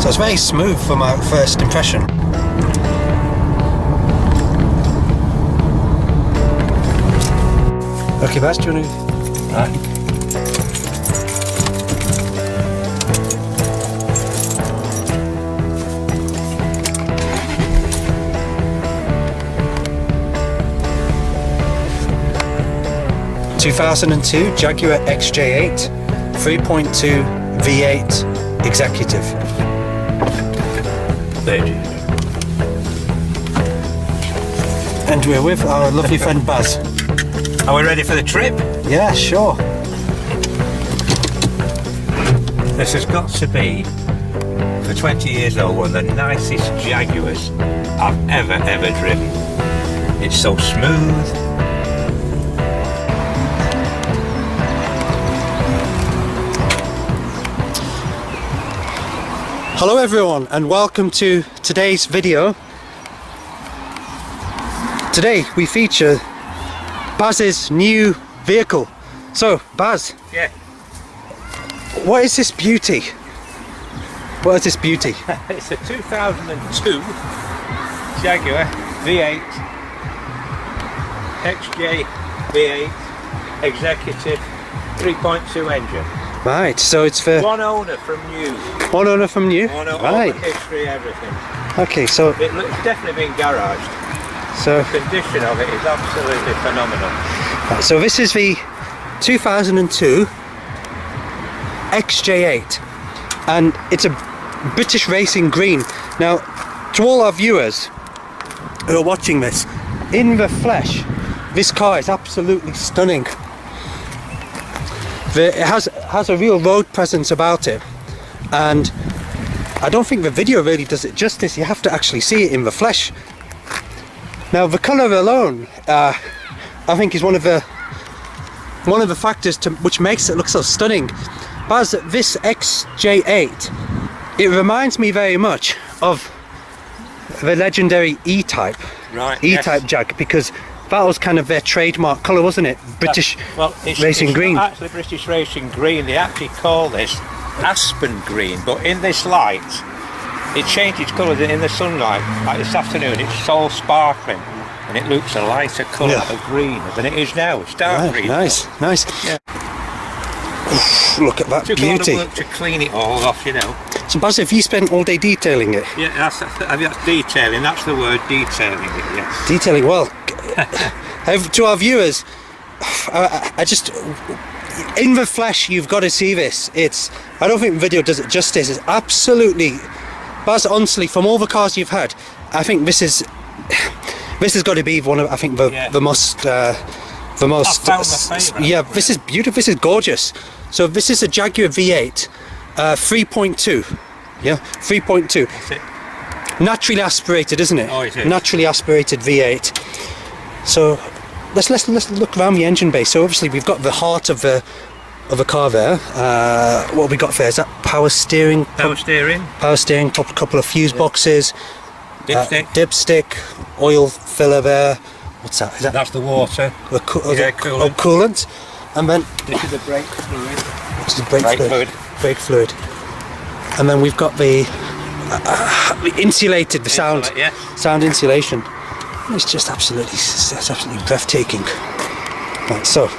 So it's very smooth for my first impression. Okay, Baz, do you want to... Right. 2002 Jaguar XJ8 3.2 V8 Executive. And we're with our lovely friend Baz. Are we ready for the trip? Yeah, sure. This has got to be, for 20 years old, one of the nicest Jaguars I've ever driven. It's so smooth. Hello everyone and welcome to today's video. Today we feature Baz's new vehicle. So Baz, Yeah. what is this beauty? What is this beauty? It's a 2002 Jaguar V8 XJ V8 Executive 3.2 engine. Right, so it's for One owner from new. one owner from new. One owner, Right. all the history, everything. Okay, so It's definitely been garaged. so The condition of it is absolutely phenomenal. so this is the 2002 XJ8, and it's a British racing green. Now, to all our viewers who are watching this, in the flesh, this car is absolutely stunning. It has a real road presence about it, and I don't think the video really does it justice. You have to actually see it in the flesh. Now, the colour alone, I think, is one of the factors which makes it look so stunning. Baz, this XJ8, it reminds me very much of the legendary E-Type, Right. E-Type Jag, because that was kind of their trademark colour, wasn't it? British racing green. Not actually British racing green. They actually call this aspen green, but in this light, it changes colour in the sunlight. Like this afternoon, it's so sparkling, and it looks a lighter colour of green than it is now. It's dark Right, green. nice. Yeah. Oof, look at that Took beauty. a lot of work to clean it all off, you know. So Baz, have you spent all day detailing it? Yeah, that's detailing. That's the word, detailing it. Yes. Detailing, well, to our viewers, I just, in the flesh, you've got to see this. I don't think the video does it justice. It's absolutely, Baz, honestly, from all the cars you've had, I think this has got to be one of, I think, the most, I found my favourite. yeah, this is beautiful. This is gorgeous. So this is a Jaguar V8, 3.2. Yeah, 3.2. That's it. Naturally aspirated, isn't it? Oh, it is. Naturally aspirated V8. So let's look around the engine bay. So obviously we've got the heart of the car there. What have we got there? Is that power steering? Power steering. Power steering. Couple of fuse boxes. Dipstick. Dipstick. Oil filler there. What's that? Is that That's the water. the coolant. coolant? And then This is the brake fluid. what's the brake fluid? Brake fluid. And then we've got the insulated, the sound, Yeah. sound insulation. It's just absolutely breathtaking. Right, so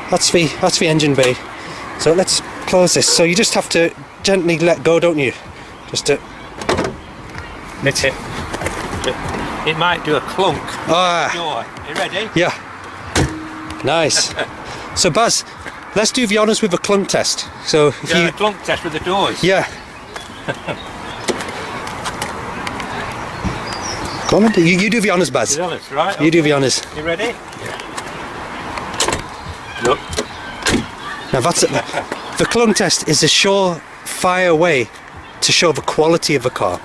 that's the engine bay. So let's close this. So you just have to gently let go, don't you? Just to. That's it. It might do a clunk. Ah, Door. You ready? yeah. Nice. So Baz, let's do the honours with the clunk test. So if Yeah, you, a clunk test with the doors. yeah. Come on, you do the honours, Baz. Is honest, right? You do the honours. You ready? Look. Now that's it. The clunk test is a surefire way to show the quality of the car.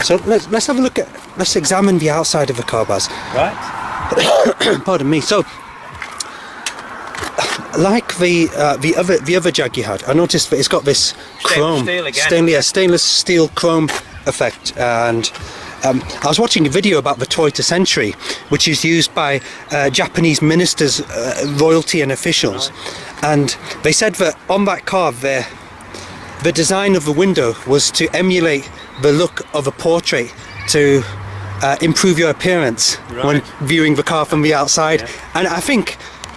So let's have a look at, let's examine the outside of the car, Baz. Right. Pardon me. So, like the other Jag you had, I noticed that it's got this chrome, steel again. stainless steel chrome effect, and I was watching a video about the Toyota Century, which is used by Japanese ministers, royalty and officials, and they said that on that car the design of the window was to emulate the look of a portrait to improve your appearance when viewing the car from the outside. And I think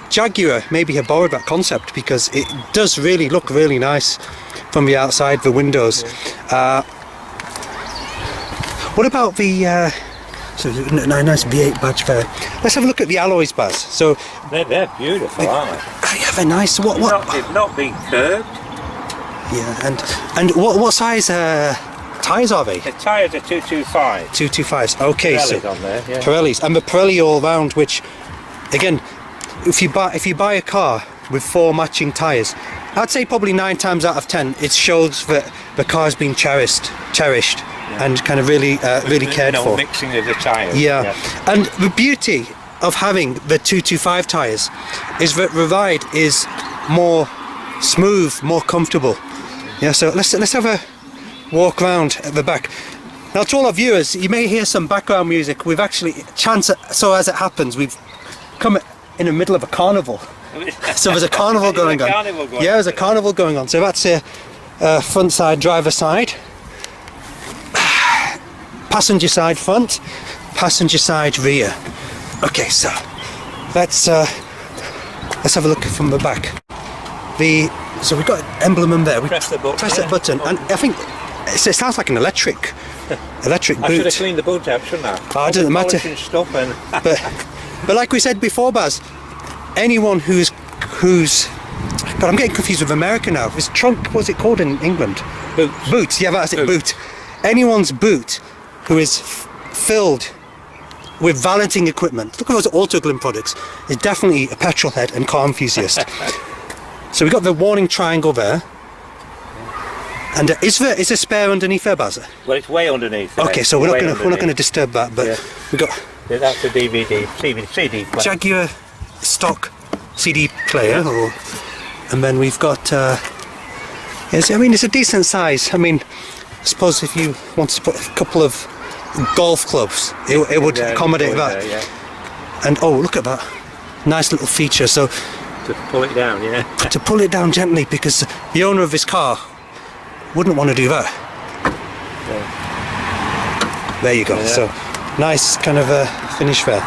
Jaguar maybe have borrowed that concept because it does really look really nice from the outside, the windows. What about the so nice V8 badge there. Let's have a look at the alloys, Baz. So they're beautiful, aren't they? yeah, they're nice. What? They've not been curved. Yeah, and what size tyres are they? The tyres are 225. 225s. Okay, Pirelli's so on there, yeah. Pirellis, and the Pirelli all round, which again, if you buy a car with 4 matching tyres, I'd say probably 9 times out of 10 it shows that the car's been cherished, and kind of really cared for. No mixing of the tyres. Yeah, and the beauty of having the 225 tyres is that the ride is more smooth, more comfortable. Yeah, so let's have a walk around at the back. Now, to all our viewers, you may hear some background music. We've actually, so as it happens, we've come in the middle of a carnival. So there's a carnival going on. Yeah, there's a carnival going on. So that's a front side, driver side, passenger side front, passenger side rear. Okay, so let's have a look from the back. So we've got an emblem in there. We press the button. Press that button, and I think it sounds like an electric boot. I should have cleaned the boot out, shouldn't I? Oh, it doesn't matter. Stuff and but like we said before, Baz, anyone who's God, I'm getting confused with America now. This trunk, what's it called in England? Boot. Yeah, that's it. Boot. Anyone's boot who is filled with valeting equipment. Look at those Autoglym products. Is definitely a petrol head and car enthusiast. So we've got the warning triangle there. And is there spare underneath there, Baz? Well, it's way underneath there. Okay, so we're not going to disturb that. But we got. Yeah, that's a CD player. Jaguar stock CD player, and then we've got. Yes, I mean it's a decent size. I mean, I suppose if you want to put a couple of golf clubs, it would accommodate that. There, yeah. And oh, look at that nice little feature. So to pull it down, to pull it down gently, because the owner of this car wouldn't want to do that. Yeah. There you go. Yeah. So nice kind of finish there.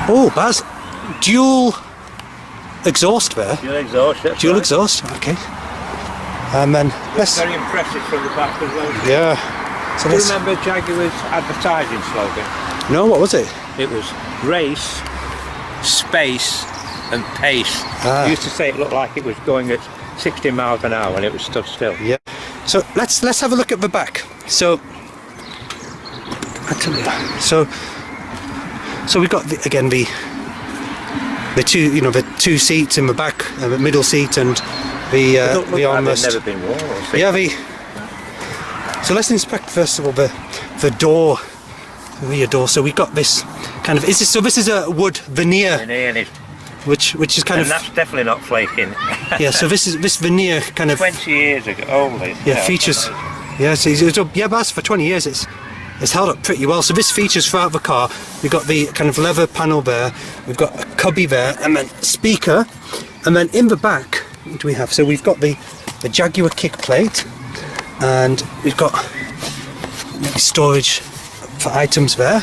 Oh, Baz, dual exhaust there. Dual exhaust. Okay. And then it's very impressive from the back as well. Yeah. So do you remember Jaguar's advertising slogan? No, what was it? It was race, space and pace. I used to say it looked like it was going at 60 miles an hour and it was stood still. Yeah. So let's have a look at the back. So we've got the two seats in the back, the middle seat and the armrest. Never been worn. Yeah, so let's inspect first of all the door, the rear door. So we've got this kind of this is a wood veneer. Which is kind of. And that's definitely not flaking. Yeah, so this veneer kind of. 20 years ago, old. Yeah, features. Yeah, so but for 20 years it's held up pretty well. So this features throughout the car. We've got the kind of leather panel there. We've got a cubby there, and then speaker, and then in the back, what do we have? So we've got the Jaguar kick plate, and we've got storage for items there,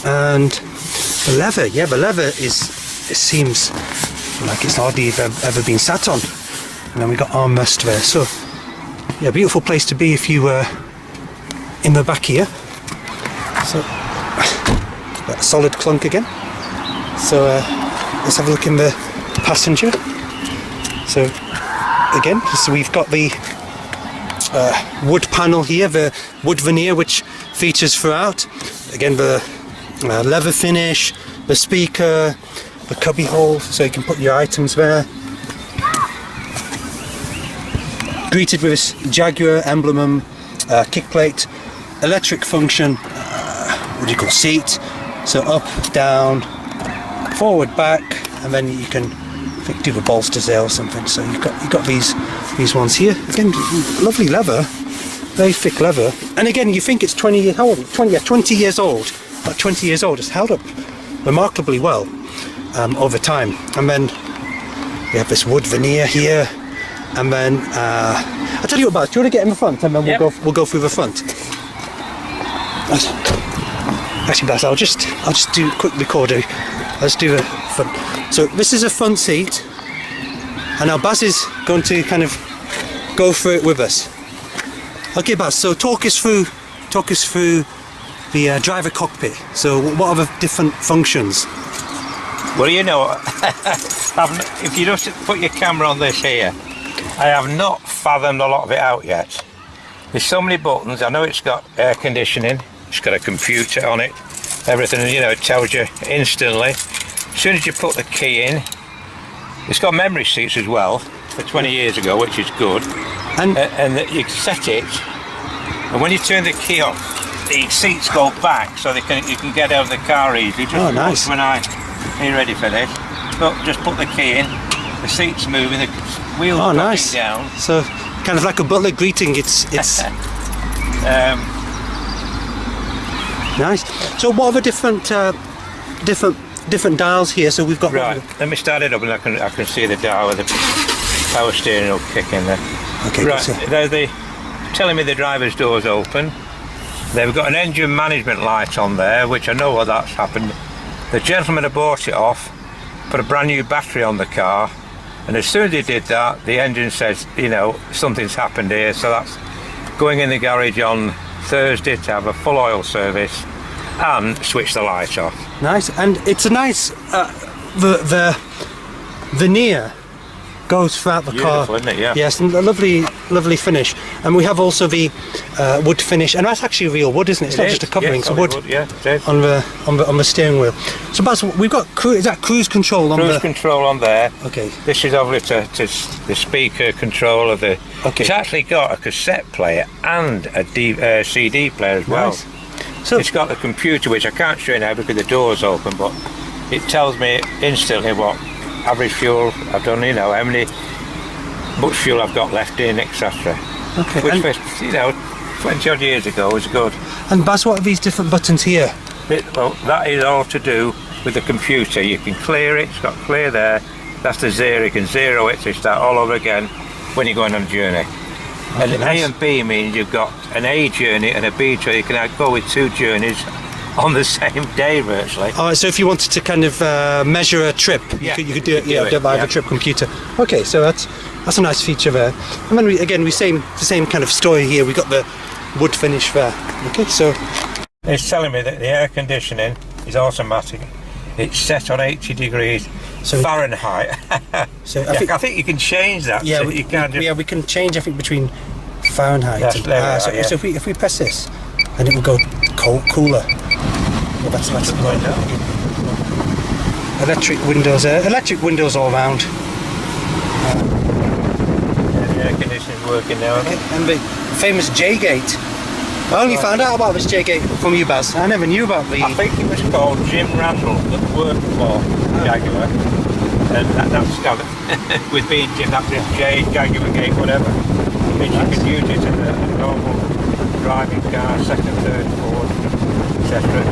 and the leather. Yeah, the leather it seems like it's hardly ever been sat on. And then we got armrest there. So yeah, beautiful place to be if you were in the back here. So that solid clunk again. So let's have a look in the passenger. So again, so we've got the wood panel here, the wood veneer which features throughout. Again, the leather finish, the speaker, the cubby hole, so you can put your items there. Greeted with this Jaguar emblem, kick plate, electric function, what do you call seat? So up, down, forward, back, and then you can do the bolsters there or something. So you've got these ones here. Again, lovely leather, very thick leather. And again, you think it's 20 years old. 20 years old. About 20 years old. It's held up remarkably well over time. And then we have this wood veneer here, and then I'll tell you what, Baz, do you want to get in the front, and then we'll go through the front. Actually, Baz, I'll just do a quick recorder. Let's do the front. So this is a front seat, and now Baz is going to kind of go through it with us. Okay, Baz. So talk us through the driver cockpit. So what are the different functions? Well, you know, if you just put your camera on this here, I have not fathomed a lot of it out yet. There's so many buttons. I know it's got air conditioning, it's got a computer on it, everything, you know, it tells you instantly. As soon as you put the key in, it's got memory seats as well, for 20 years ago, which is good. And you set it, and when you turn the key off, the seats go back, so you can get out of the car easily. Just nice. Are you ready for this? Look, just put the key in, the seat's moving, the wheels nice. down. So kind of like a butler greeting. It's nice. So what are the different dials here? So we've got Let me start it up, and I can see the dial with the power steering will kick in there. Okay. Right, they're telling me the driver's door's open. They've got an engine management light on there, which I know that's happened. The gentleman had bought it off, put a brand new battery on the car, and as soon as he did that, the engine says, you know, something's happened here. So that's going in the garage on Thursday to have a full oil service and switch the light off. Nice, and it's a nice the veneer goes throughout the car. Beautiful, isn't it? Yeah. Yes, and a lovely finish. And we have also the wood finish, and that's actually real wood, isn't it? It's not just a covering, it's wood. Yeah, it is. On the steering wheel. So Baz, we've got is that cruise control on Cruise control on there. Okay. This is obviously the speaker control of the. Okay. It's actually got a cassette player and a CD player as well. Nice. So it's got the computer, which I can't show you now because the door's open, but it tells me instantly what average fuel I've done, you know, how much fuel I've got left in, etc. Okay. Which, you know, 20 odd years ago was good. And Baz, what are these different buttons here? Well, that is all to do with the computer. You can clear it, it's got clear there. That's the zero, you can zero it to start all over again when you're going on a journey. Okay, and nice. A and B means you've got an A journey and a B journey. You can go with two journeys on the same day virtually. Oh, so if you wanted to kind of measure a trip, you could do it. By the trip computer. Okay, so that's a nice feature there. And then the same kind of story here. We got the wood finish there. Okay, so it's telling me that the air conditioning is automatic. It's set on 80 degrees Fahrenheit. So I think you can change that. Yeah, so you can we can change. I think between Fahrenheit. So if we press this, and it will go cooler. Well, that's electric windows all round. The air conditioning's working now. Okay. And the famous J-gate. I only found out about this J-gate from you, Baz. I never knew about the. I think it was called Jim Randall that worked for Jaguar, and that's with being Jim, that's J, Jaguar gate, whatever. It means you can use it in a normal driving car, second, third, fourth, etc.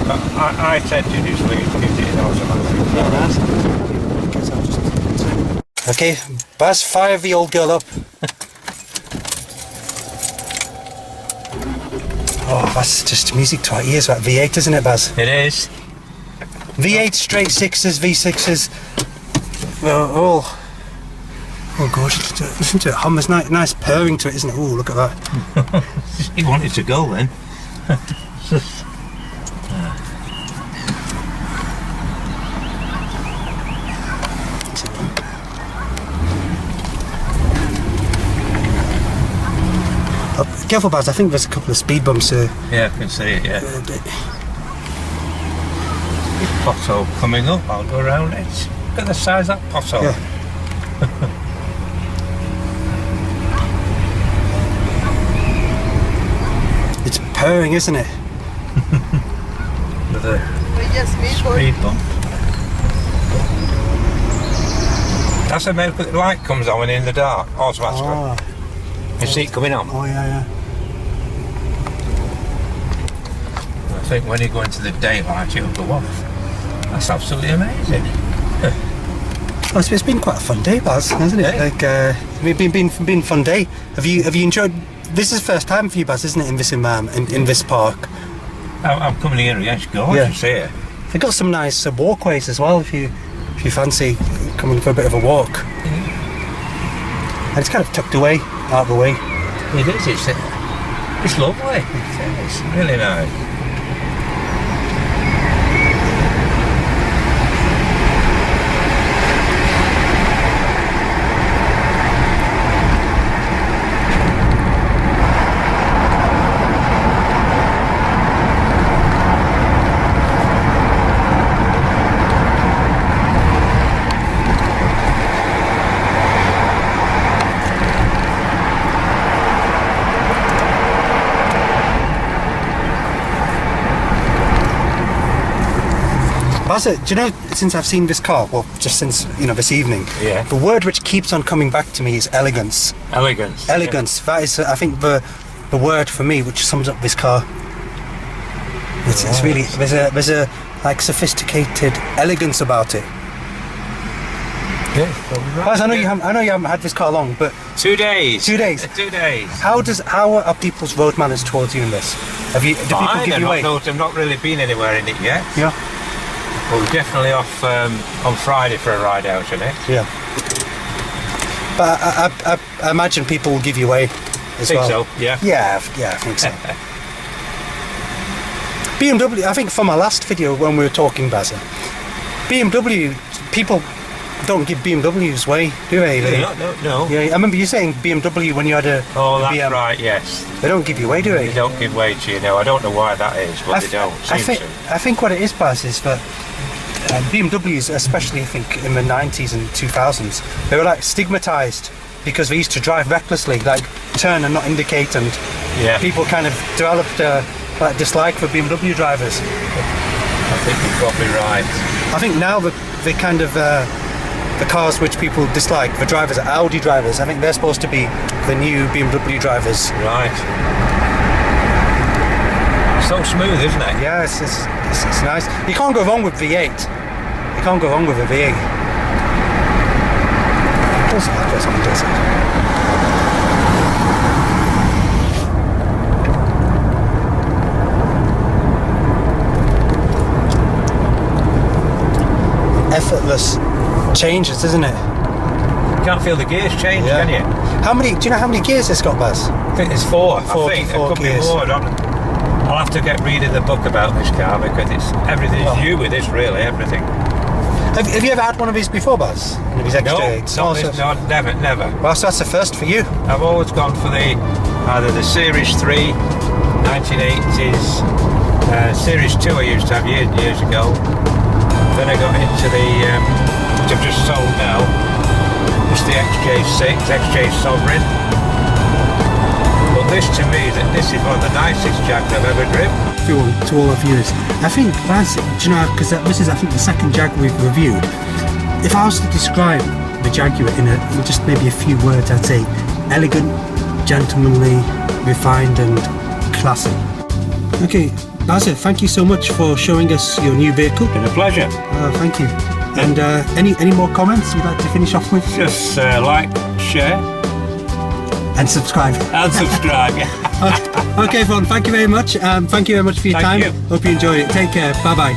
But I tend to just use it in automatic. Okay, Baz, fire the old girl up. Oh, that's just music to our ears, that V8, isn't it, Baz? It is. V8, straight sixes, V6s. Oh God, listen to it hum. There's nice purring to it, isn't it? Oh, look at that. He wanted to go then. Careful, Baz, I think there's a couple of speed bumps here. Yeah, I can see it, yeah. Pothole coming up, I'll go around it. Look at the size of that pothole. Yeah. It's purring, isn't it? With a speed bump. That's a miracle the light comes on when in the dark, automatically. Oh. You see it coming on? Oh, yeah. I think when you go into the daylight, it'll go off. That's absolutely amazing. Oh, it's been quite a fun day, Baz, hasn't it? Yeah. Like, been a fun day. Have you enjoyed? This is the first time for you, Baz, isn't it? In this park. I'm coming here again. It's gorgeous here. They've got some nice walkways as well. If you fancy coming for a bit of a walk. And it's kind of tucked away, out of the way. It is. It's lovely. It's really nice. Baz, do you know, since I've seen this car, well, just since, this evening, Yeah. the word which keeps on coming back to me is elegance. Elegance. Elegance. That is, I think, the word for me which sums up this car. It's really, there's a like sophisticated elegance about it. Yeah. Baz, I know you haven't had this car long, but 2 days. 2 days. 2 days. How are people's road manners towards you in this? Do people give you away? I've not really been anywhere in it yet. Yeah. But we're definitely off on Friday for a ride out in it. Yeah. But I imagine people will give you away as Think well. so, yeah. Yeah, I think so. BMW, I think from our last video when we were talking, Baz, BMW, people don't give BMWs away, do they? No. Yeah, I remember you saying BMW when you had a That's BM. right, yes. They don't give you away, do They they? don't give way to you now. I don't know why that is, but they don't. I Seem think to. I think what it is, Baz, is that BMWs, especially I think in the 90s and 2000s, they were like stigmatized because they used to drive recklessly, like turn and not indicate, and Yeah. people kind of developed a dislike for BMW drivers. I think you're probably right. I think now the kind of the cars which people dislike, the drivers are Audi drivers. I think they're supposed to be the new BMW drivers. Right. So smooth, isn't it? Yeah, it's nice. You can't go wrong with V8. You can't go wrong with a V8. Does it? Effortless changes, isn't it? You can't feel the gears change, Yeah. can you? Do you know how many gears it's got, Baz? I think it's four. Four I think gears. it could be more. I'll have to get reading the book about this car because everything's new with this, really, everything. Have you ever had one of these before, Baz? One of these XJ8s? No, never. Well, so that's the first for you. I've always gone for either the Series 3, 1980s, Series 2 I used to have years ago. Then I got into which I've just sold now. It's the XJ6, XJ Sovereign. But this to me, this is one of the nicest Jags I've ever driven. To all our viewers, I think, Baz, do you know, because this is, I think, the second Jag we've reviewed. If I was to describe the Jaguar in just maybe a few words, I'd say elegant, gentlemanly, refined and classy. Okay, Baz, thank you so much for showing us your new vehicle. Been a pleasure. Thank you. And any more comments you'd like to finish off with? Just like, share and subscribe. and subscribe. Yeah. Okay, everyone, thank you very much. Thank you very much for your Thank time. you. Hope you enjoyed it. Take care. Bye-bye.